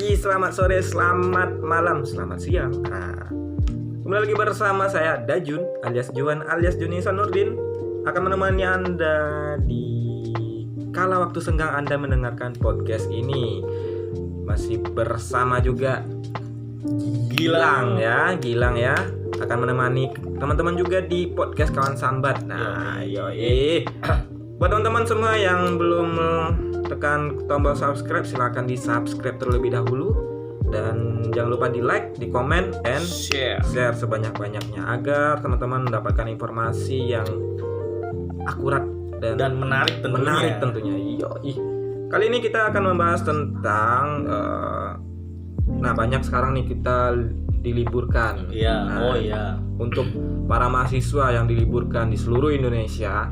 pagi, selamat sore, selamat malam, selamat siang. Kembali lagi bersama saya Dajun alias Juan alias Juni Sanurdin akan menemani Anda di kala waktu senggang Anda mendengarkan podcast ini. Masih bersama juga Gilang ya akan menemani teman-teman juga di podcast Kawan Sambat. Nah, buat teman-teman semua yang belum tekan tombol subscribe, silakan di subscribe terlebih dahulu dan jangan lupa di like, di komen, and share sebanyak-banyaknya agar teman-teman mendapatkan informasi yang akurat dan menarik tentunya. Kali ini kita akan membahas tentang banyak sekarang nih kita diliburkan. Untuk para mahasiswa yang diliburkan di seluruh Indonesia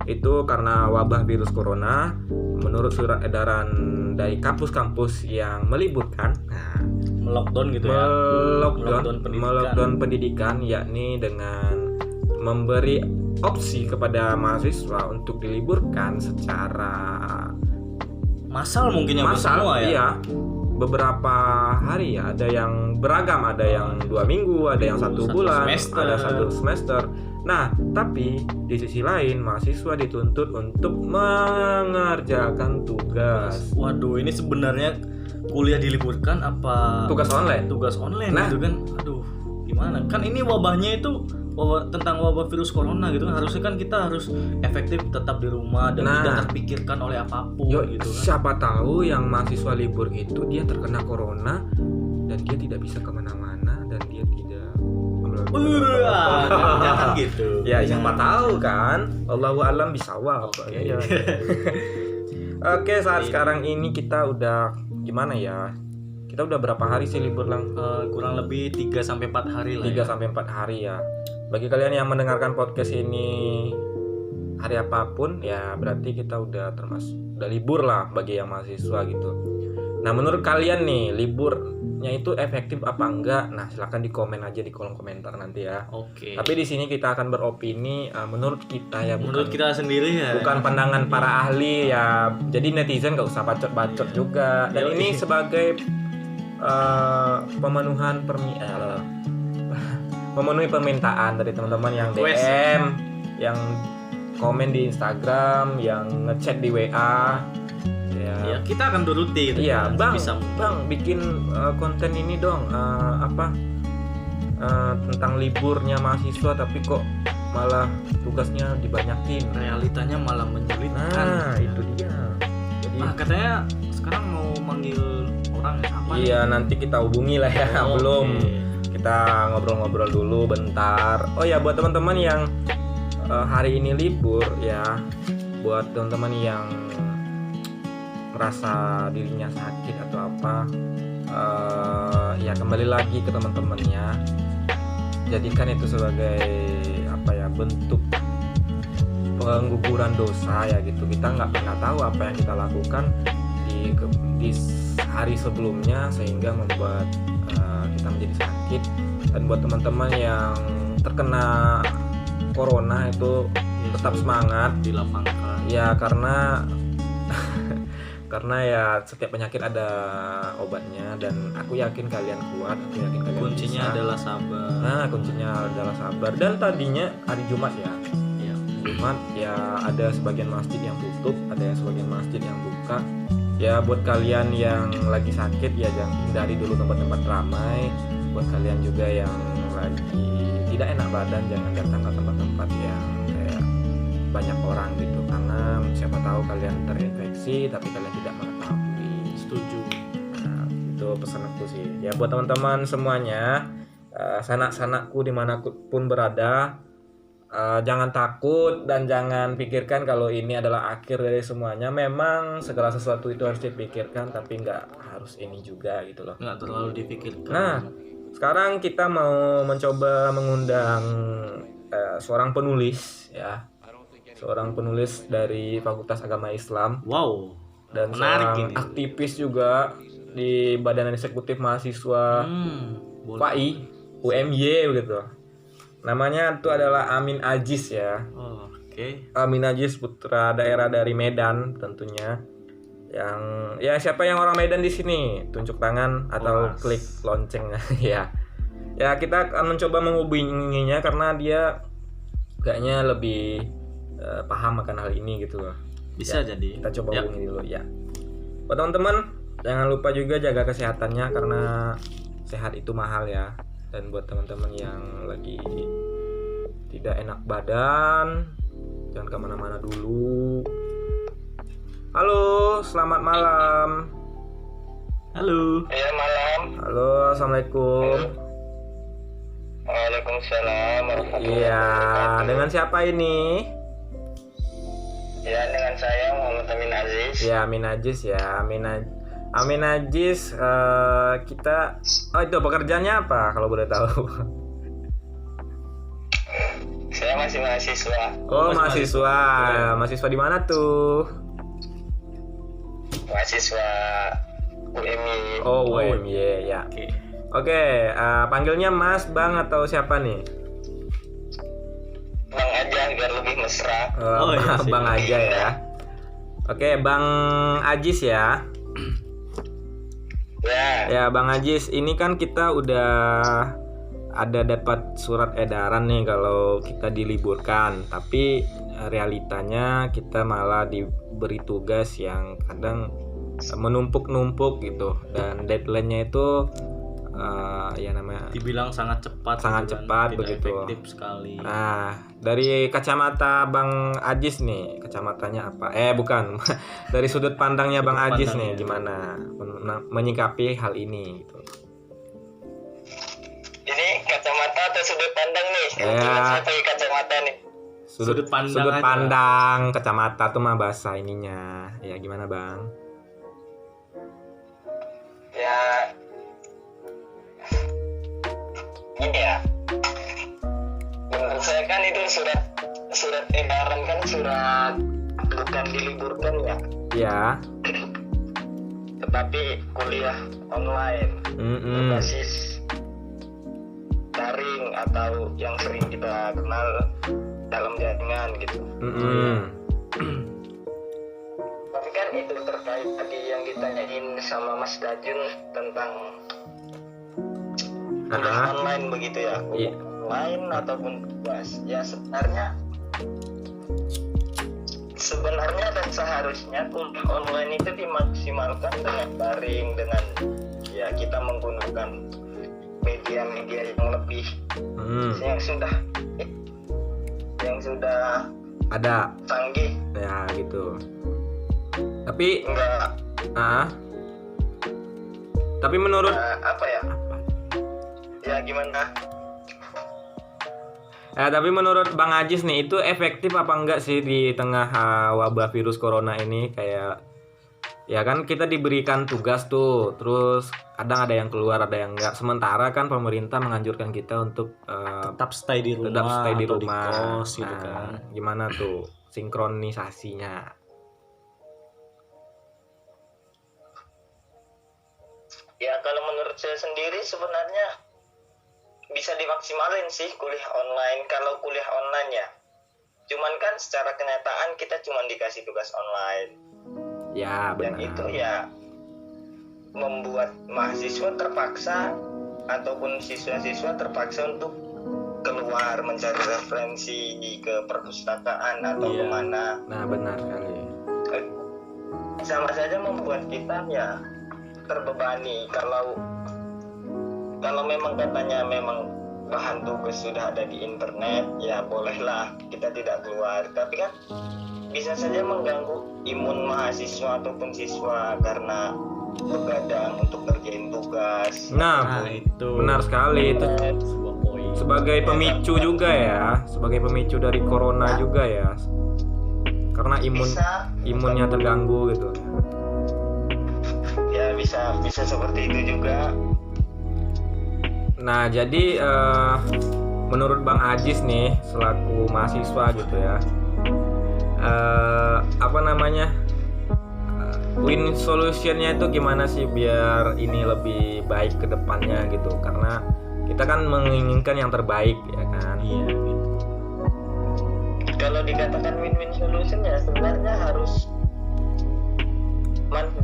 itu karena wabah virus corona. Menurut surat edaran dari kampus-kampus yang meliburkan, melockdown pendidikan, yakni dengan memberi opsi kepada mahasiswa untuk diliburkan secara massal mungkin yang semua ya. Iya, beberapa hari ya, ada yang beragam, ada yang 2 minggu, ada yang 1 bulan, ada 1 semester. Nah, tapi di sisi lain mahasiswa dituntut untuk mengerjakan tugas. Waduh, ini sebenarnya kuliah diliburkan apa tugas online? Tugas online gitu kan. Aduh, gimana? Kan ini wabahnya itu tentang wabah virus corona gitu kan. Harusnya kan kita harus efektif tetap di rumah dan tidak terpikirkan oleh apapun gitu kan. Siapa tahu yang mahasiswa libur itu dia terkena corona dan dia tidak bisa kemana-mana dan dia tidak jangan gitu. Ya, siapa tahu kan. Allahu a'lam bishawab. Oke, saat sekarang ini kita udah gimana ya? Kita udah berapa hari sih libur lang? Kurang lebih 3-4 hari lah. 3-4 hari ya. Bagi kalian yang mendengarkan podcast ini hari apapun ya, berarti kita udah libur lah bagi yang mahasiswa gitu. Nah, menurut kalian nih, liburnya itu efektif apa enggak? Nah, silakan di komen aja di kolom komentar nanti ya. Oke. Tapi di sini kita akan beropini menurut kita ya, menurut kita sendiri ya. Bukan pandangan para ahli ya. Jadi netizen enggak usah bacot-bacot juga. Dan ini sebagai memenuhi permintaan dari teman-teman yang DM, yang komen di Instagram, yang ngechat di WA. Ya, kita akan turuti gitu. Iya, Bang, bikin konten ini dong, tentang liburnya mahasiswa tapi kok malah tugasnya dibanyakin. Realitanya malah menyulitkan. Nah, itu dia. Jadi katanya sekarang mau manggil orang apa? Iya, nanti kita hubungi lah ya. Belum. Kita ngobrol-ngobrol dulu bentar. Oh ya, buat teman-teman yang hari ini libur ya, buat teman-teman yang merasa dirinya sakit atau apa, ya kembali lagi ke teman-temannya, jadikan itu sebagai bentuk pengguguran dosa ya gitu. Kita nggak pernah tahu apa yang kita lakukan di hari sebelumnya sehingga membuat kita menjadi sakit. Dan buat teman-teman yang terkena corona itu tetap semangat, dilapangkan ya, karena ya setiap penyakit ada obatnya dan aku yakin kalian kuat, aku yakin kalian kuncinya bisa. adalah sabar. Kuncinya adalah sabar. Dan tadinya hari Jumat ya ada sebagian masjid yang tutup, ada yang sebagian masjid yang buka. Ya, buat kalian yang lagi sakit ya jangan hindari dulu tempat-tempat ramai. Buat kalian juga yang lagi tidak enak badan jangan datang ke tempat-tempat yang kayak banyak orang gitu, karena siapa tahu kalian terinfeksi tapi kalian tidak mengetahui. Setuju. Nah, itu pesan aku sih. Ya, buat teman-teman semuanya, sanak-sanakku dimanapun berada, jangan takut dan jangan pikirkan kalau ini adalah akhir dari semuanya. Memang segala sesuatu itu harus dipikirkan, tapi nggak harus ini juga gitu loh. Nggak terlalu dipikirkan. Nah, sekarang kita mau mencoba mengundang seorang penulis ya. Seorang penulis dari Fakultas Agama Islam. Wow. Dan seorang aktivis juga di Badan Eksekutif Mahasiswa PAI, UMY gitu. Namanya itu adalah Amin Aziz ya. Oke. Amin Aziz, putra daerah dari Medan tentunya. Yang ya siapa yang orang Medan di sini tunjuk tangan atau Mas. klik lonceng ya. Ya kita akan mencoba menghubunginya karena dia kayaknya lebih paham akan hal ini gitu loh. Bisa jadi. Kita coba Ya. hubungi dulu ya. Buat teman-teman jangan lupa juga jaga kesehatannya karena sehat itu mahal ya. Dan buat teman-teman yang lagi tidak enak badan, jangan kemana-mana dulu. Halo, selamat malam. Halo. Iya malam. Halo, assalamualaikum. Waalaikumsalam warahmatullahi Iya, wabarakatuh. dengan siapa ini? Ya dengan saya Muhammad Amin Aziz. Ya, Amin Ajis ya, Amin Ajis. Kita, itu pekerjaannya apa kalau boleh tahu? Saya masih mahasiswa. Oh, masih mahasiswa. Mahasiswa di mana tuh? Mahasiswa UMI. Oh, UMY ya. Oke. Oke, panggilnya Mas, Bang atau siapa nih? Bang aja biar lebih mesra. Oh, iya sih. Bang aja ya. Oke, Bang Ajis ya. Ya. Ya, Bang Ajis, ini kan kita udah ada dapat surat edaran nih kalau kita diliburkan, tapi realitanya kita malah diberi tugas yang kadang menumpuk-numpuk gitu, dan deadline-nya itu ya namanya Dibilang sangat cepat. Sangat gitu kan. cepat Tidak begitu. efektif sekali. Nah, dari kacamata Bang Ajis nih, kacamatanya apa? Bukan. Dari sudut pandangnya Bang Sudut Ajis pandangnya. nih, gimana menyikapi hal ini gitu. Ini kacamata atau sudut pandang nih? Ya. Kebetulan saya pakai kacamata nih. Sudut pandang sudut aja. pandang, kacamata tuh mah bahasa ininya. Ya gimana, Bang? Ya. Ini ya. Menurut saya kan itu surat edaran kan surat bukan diliburkan ya, Ya. tetapi kuliah online Mm-mm. berbasis daring atau yang sering kita kenal dalam jaringan gitu. Mm-mm. Tapi kan itu terkait tadi yang ditanyain sama Mas Dajun tentang kuliah Ah. online begitu ya, kuliah Iya. online ataupun tugas. Ya sebenarnya dan seharusnya kuliah online itu dimaksimalkan dengan daring, dengan ya kita menggunakan media-media yang lebih Mm. yang sudah Ada canggih, ya gitu. Tapi enggak tapi menurut apa ya? Ya gimana? tapi menurut Bang Ajis nih, itu efektif apa enggak sih di tengah wabah virus corona ini? Kayak ya kan kita diberikan tugas tuh, terus kadang ada yang keluar, ada yang enggak. Sementara kan pemerintah menganjurkan kita untuk Tetap stay di rumah. tetap stay di atau rumah. Di kos gitu Nah, kan. gimana tuh sinkronisasinya? Ya kalau menurut saya sendiri sebenarnya bisa dimaksimalin sih kuliah online kalau kuliah online ya. Cuman kan secara kenyataan kita cuma dikasih tugas online. Ya Dan benar. itu ya membuat mahasiswa terpaksa ataupun siswa-siswa terpaksa untuk keluar mencari referensi ke perpustakaan atau Iya. kemana. Nah benar sekali. Sama saja membuat kita ya terbebani. Kalau memang katanya memang bahan tugas sudah ada di internet, ya bolehlah kita tidak keluar. Tapi kan bisa saja mengganggu imun mahasiswa ataupun siswa karena begadang untuk kerjain tugas. Nah, itu benar sekali itu sebuah poin. sebagai pemicu juga ya, sebagai pemicu dari corona juga ya. Karena imunnya terganggu gitu. Ya bisa seperti itu juga. Nah, jadi menurut Bang Ajis nih selaku mahasiswa gitu ya, apa namanya, win solutionnya itu gimana sih biar ini lebih baik ke depannya gitu? Karena kita kan menginginkan yang terbaik ya kan. Iya gitu. Kalau dikatakan win-win solution ya sebenarnya harus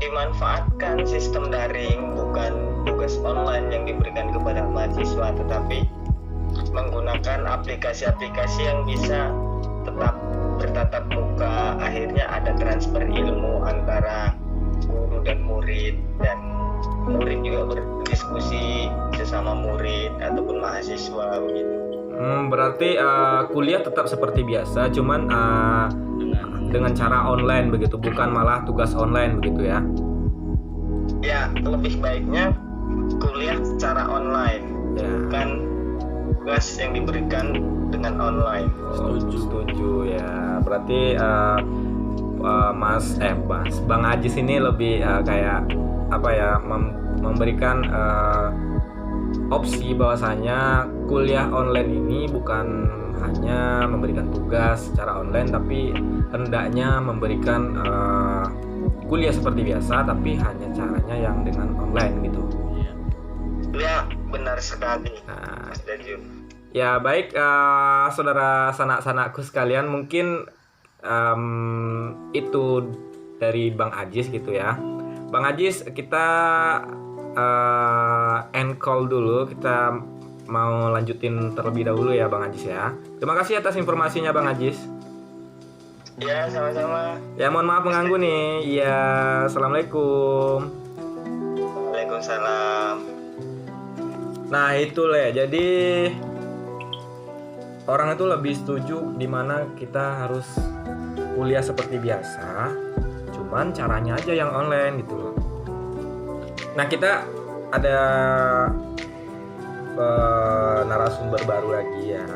dimanfaatkan sistem daring, bukan tugas online yang diberikan kepada mahasiswa, tetapi menggunakan aplikasi-aplikasi yang bisa tetap bertatap muka. Akhirnya ada transfer ilmu antara guru dan murid, dan murid juga berdiskusi sesama murid ataupun mahasiswa begitu. Berarti kuliah tetap seperti biasa, cuman dengan cara online begitu, bukan malah tugas online begitu ya? Ya, lebih baiknya kuliah secara online, bukan tugas yang diberikan dengan online. Setuju ya. Berarti Bang Ajis ini lebih kayak apa ya, memberikan opsi bahwasanya kuliah online ini bukan hanya memberikan tugas secara online, tapi hendaknya memberikan kuliah seperti biasa, tapi hanya caranya yang dengan online gitu. Ya, benar sekali, Mas Dajun. Ya baik, saudara sanak-sanakku sekalian, mungkin itu dari Bang Ajis gitu ya. Bang Ajis, kita end call dulu, kita mau lanjutin terlebih dahulu ya Bang Ajis ya. Terima kasih atas informasinya Bang Ajis. Ya, sama-sama. Ya, mohon maaf mengganggu nih. Ya, assalamualaikum. Waalaikumsalam. Nah itu jadi orang itu lebih setuju dimana kita harus kuliah seperti biasa, cuman caranya aja yang online gitu loh. Nah kita ada narasumber baru lagi ya.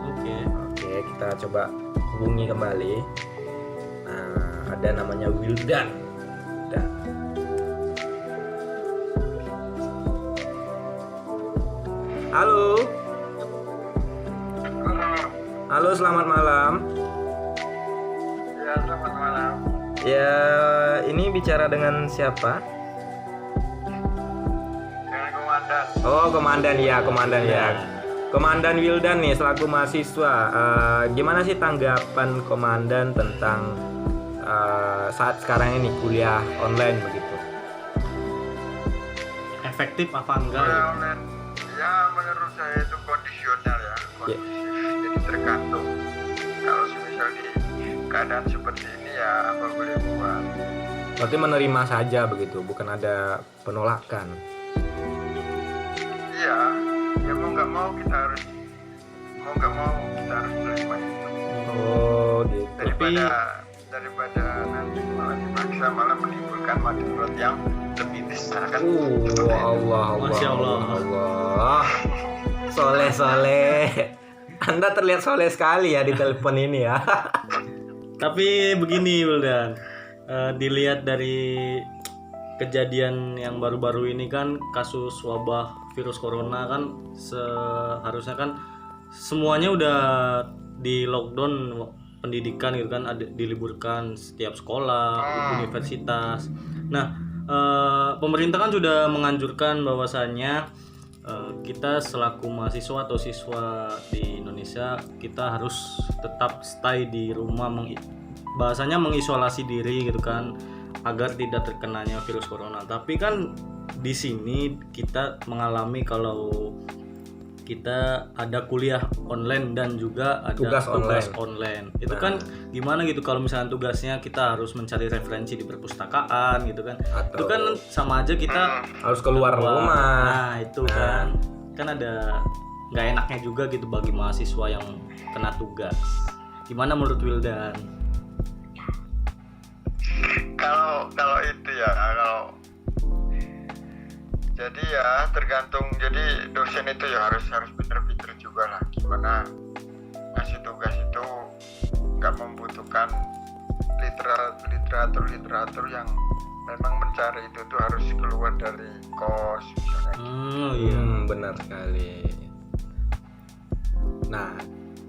Oke, kita coba hubungi kembali. Nah, ada namanya Wildan. Halo, selamat malam. Ya, selamat malam. Ya, ini bicara dengan siapa? Dengan komandan. Oh, komandan ya. Komandan Wildan nih selaku mahasiswa. Gimana sih tanggapan komandan tentang saat sekarang ini kuliah online begitu? Efektif apa enggak? Online, ya menurut saya itu kondisional ya, jadi tergantung. Kalau misalnya di keadaan seperti ini ya apa boleh buat. Berarti menerima saja begitu, bukan ada penolakan. Iya, ya mau nggak mau kita harus menerima itu. Oh gitu. Daripada nanti malah dipaksa, malah menimbulkan madarat yang lebih besar kan. Masya Allah. Soleh. Anda terlihat soleh sekali ya di telepon ini ya. Tapi begini Wildan, dilihat dari kejadian yang baru-baru ini kan, kasus wabah virus corona kan, seharusnya kan semuanya udah di lockdown pendidikan gitu kan, diliburkan setiap sekolah, universitas. Nah, pemerintah kan sudah menganjurkan bahwasannya kita selaku mahasiswa atau siswa di Indonesia, kita harus tetap stay di rumah, bahasanya mengisolasi diri gitu kan, agar tidak terkenanya virus corona. Tapi kan di sini kita mengalami kalau kita ada kuliah online dan juga ada tugas online. Itu kan gimana gitu, kalau misalnya tugasnya kita harus mencari referensi di perpustakaan gitu kan. Itu kan sama aja kita harus keluar rumah. Nah, itu kan ada nggak enaknya juga gitu bagi mahasiswa yang kena tugas. Gimana menurut Wildan? Kalau itu ya, jadi ya tergantung. Jadi dosen itu ya harus pinter-pinter juga lah gimana ngasih tugas itu, nggak membutuhkan literatur yang memang mencari itu tuh harus keluar dari kos misalnya. Benar sekali. Nah,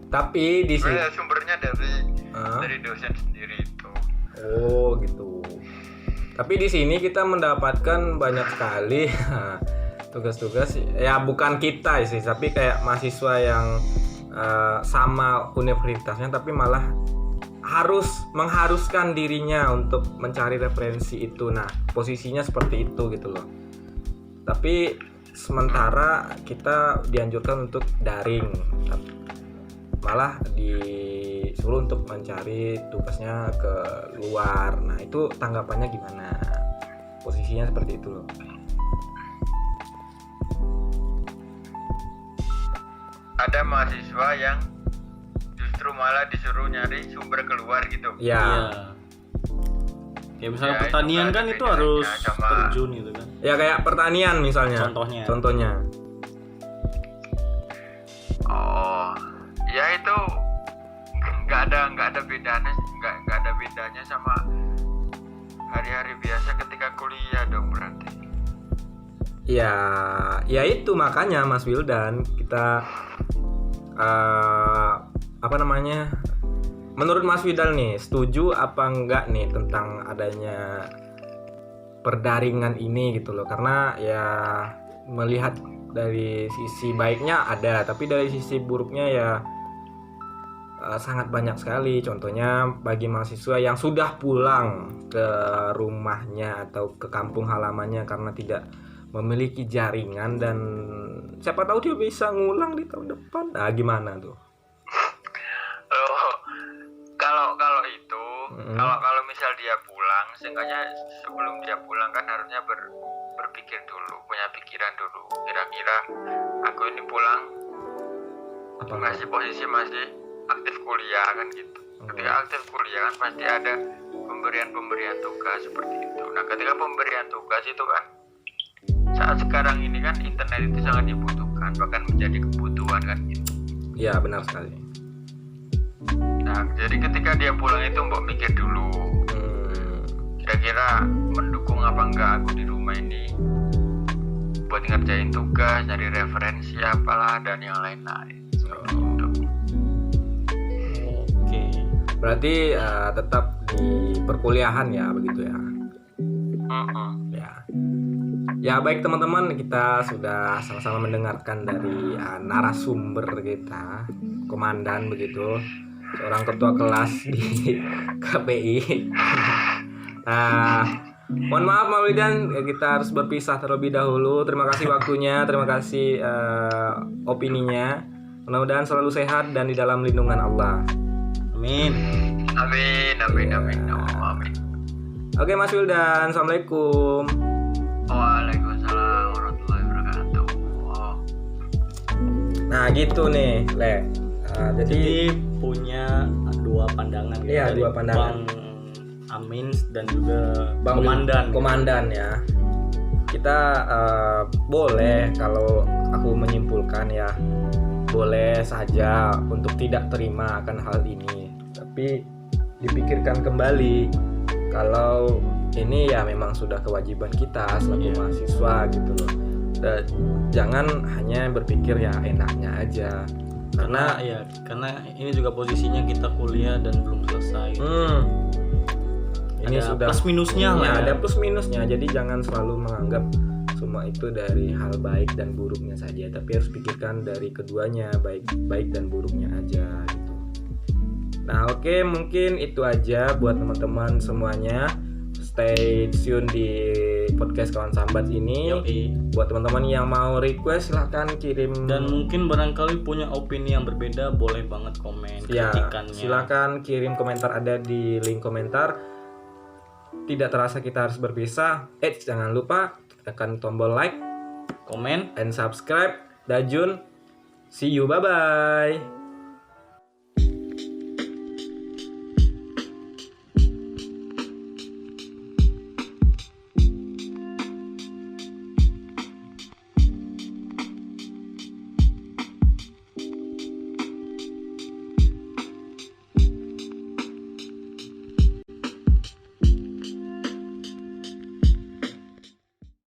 tapi di sini sumbernya dari dosen sendiri itu. Oh gitu. Tapi di sini kita mendapatkan banyak sekali tugas-tugas ya, bukan kita sih, tapi kayak mahasiswa yang sama universitasnya tapi malah harus mengharuskan dirinya untuk mencari referensi itu. Nah, posisinya seperti itu gitu loh. Tapi sementara kita dianjurkan untuk daring, malah disuruh untuk mencari tugasnya ke luar. Nah, itu tanggapannya gimana? Posisinya seperti itu loh. Ada mahasiswa yang justru malah disuruh nyari sumber keluar gitu. Ya, Iya. Kayak misalnya Ya, pertanian itu kan ada itu bedanya harus sama- terjun gitu kan. ya kayak pertanian misalnya. Contohnya. Oh, ya itu nggak ada bedanya sama hari-hari biasa ketika kuliah dong berarti. Ya itu makanya Mas Wildan, kita menurut Mas Wildan nih, setuju apa enggak nih tentang adanya perdaringan ini gitu loh. Karena ya melihat dari sisi baiknya ada, tapi dari sisi buruknya ya sangat banyak sekali. Contohnya bagi mahasiswa yang sudah pulang ke rumahnya atau ke kampung halamannya karena tidak memiliki jaringan, dan siapa tahu dia bisa ngulang di tahun depan. Nah, gimana tuh? Oh, kalau itu, kalau misal dia pulang, seenggaknya sebelum dia pulang kan harusnya berpikir dulu, punya pikiran dulu. Kira-kira aku ini pulang masih posisi masih aktif kuliah kan gitu. Ketika aktif kuliah kan pasti ada pemberian tugas seperti itu. Nah, ketika pemberian tugas itu kan saat sekarang ini kan internet itu sangat dibutuhkan, bahkan menjadi kebutuhan kan gitu. Ya, benar sekali. Nah, jadi ketika dia pulang itu mbok mikir dulu, kira-kira mendukung apa enggak aku di rumah ini buat ngerjain tugas, nyari referensi apalah dan yang lain-lain. Seperti itu. Oke. Berarti tetap di perkuliahan ya, begitu ya. Ya baik teman-teman, kita sudah sama-sama mendengarkan dari narasumber kita, komandan begitu, seorang ketua kelas di KPI. Mohon maaf Mas Wildan, kita harus berpisah terlebih dahulu. Terima kasih waktunya, terima kasih opininya. Mudah-mudahan selalu sehat dan di dalam lindungan Allah. Amin. Amin. Oke Mas Wildan, assalamualaikum. Waalaikumsalam warahmatullahi wabarakatuh. Nah gitu nih, Le. Jadi punya dua pandangan gitu. Iya, dari dua pandangan. Bang Amin dan juga Bang Komandan ya. Kita boleh, kalau aku menyimpulkan ya, boleh saja untuk tidak terima akan hal ini, tapi dipikirkan kembali kalau ini ya memang sudah kewajiban kita selaku mahasiswa gitu loh. Dan jangan hanya berpikir ya enaknya aja, karena ini juga posisinya kita kuliah dan belum selesai. Ini ada sudah plus minusnya lah. Ada plus minusnya. Jadi jangan selalu menganggap semua itu dari hal baik dan buruknya saja, tapi harus pikirkan dari keduanya, baik dan buruknya aja gitu. Nah, oke, mungkin itu aja buat teman-teman semuanya. Stay tune di podcast Kawan Sambat ini. Yoi. Buat teman-teman yang mau request silahkan kirim, Dan mungkin barangkali punya opini yang berbeda, boleh banget komen ya, kritikannya. silakan kirim komentar, ada di link komentar. Tidak terasa kita harus berpisah. Jangan lupa tekan tombol like, Komen. and subscribe. Dajun, see you, bye bye.